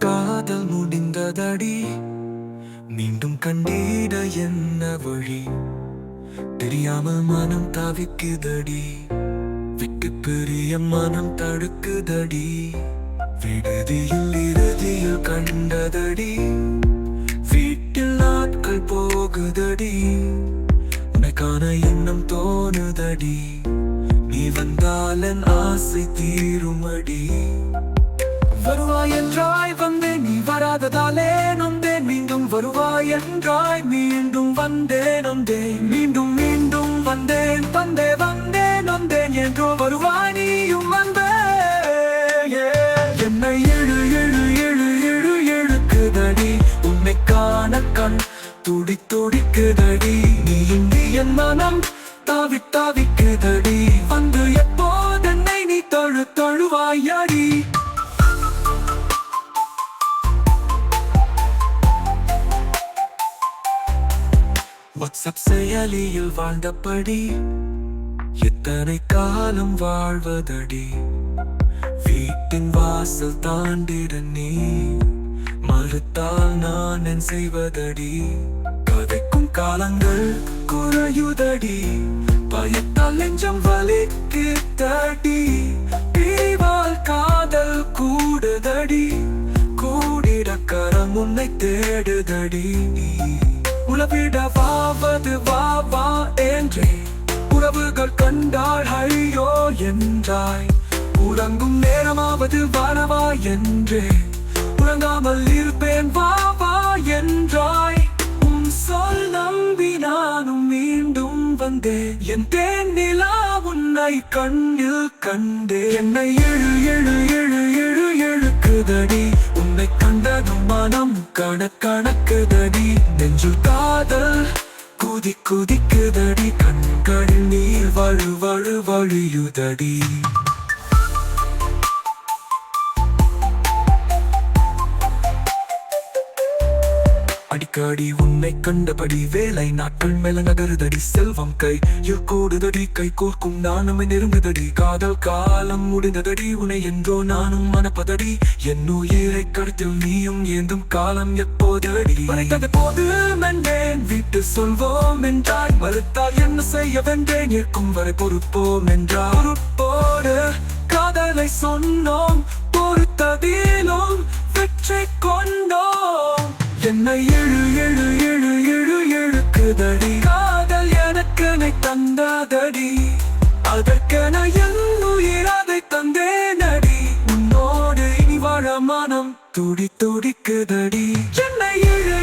காதல் முடிந்ததடி, மீண்டும் கண்டிட என்ன வழி? தெரியாமல் மனம் தவிக்குதடி, விட்டு பிரிய மனம் தடுக்குதடி. விடுதியில் இறுதியில் கண்டதடி, வீட்டில் நாட்கள் போகுதடி. உனக்கான எண்ணம் தோணுதடி, நீ வந்தால் என் ஆசை தீருமடி. வருவாய் என்றாய் வந்தேன், நீ வராததாலே நொந்தேன். மீண்டும் வருவாய் என்றாய், மீண்டும் வந்தேன் நொந்தேன். மீண்டும் மீண்டும் வந்தேன் வந்தேன் வந்தேன் நொந்தேன். என்றோ வருவாய் நீயும் வந்தே. என்னை எழு எழு எழு எழு எழுக்குதடி, உன்னை காண கண் துடி துடிக்குதடி. நீ இன்றி என் மனம் தாவி தாவிக்குதடி. வந்து எப்போதென்னை நீ தழுவாயடி. வாட்ஸ்அப் செயலியில் வாழ்ந்தபடி எத்தனை காலம் வாழ்வதடி? வீட்டின் வாசல் தாண்டிட நீ மறுத்தால் நான் என் செய்வதடி? கதைக்கும் காலங்கள் குறையுதடி, பயத்தால் நெஞ்சம் வலிக்குதடி. பிரிவால் காதல் கூடுதடி, கூடிட கரம் உன்னை தேடுதடி. உளவிடவாவது வா வா என்றே உறவுகள் கண்டாள் ஐயோ என்றாய். உறங்கும் நேரமாவது வானவா என்றே உறங்காமல் இருப்பேன் வா வா என்றாய். உன் சொல் நம்பி நானும் மீண்டும் வந்தேன். என் தேன் நிலா உன்னை கண்ணில் கண்டே. என்னை எழு எழு எழு எழு எழுக்குதடி, உன்னை கண்டதும் மனம் கணக்குதடி. நெஞ்சில் காதல் குதி குதிக்குதடி, கண்களில் நீர் வழு வழு வழியுதடி. அடிக்கடி உன்னை கண்டபடி வேலை நாட்கள் மேல நகருதடி. செல்வம் கையில் கூடுதடி, கை கோர்க்கும் நானும் நெருங்குதடி. காதல் காலம் முடிந்ததடி, உன்னை என்றோ நானும் மனப்பதடி. என் உயிரை கருத்தில் நீயும் ஏந்தும் காலம் எப்போதடி? வரைத்தது போது மென்றேன், வீட்டு சொல்வோம் என்றாய். மறுத்தால் என்ன செய்ய வென்றேன், இருக்கும் வரை பொறுப்போம் என்றார். பொறுப்போடு காதலை சொன்னோம், பொறுத்ததிலும் வெற்றி கொண்டோம். என்னை எழு எழு எழு எழு எழுக்குதடி, காதல் எனக்கெனை தந்ததடி. அதற்கென என் உயிர் அதை தந்தேனடி. உன்னோடு இனி வாழ மனம் துடி துடிக்குதடி. என்னை எழு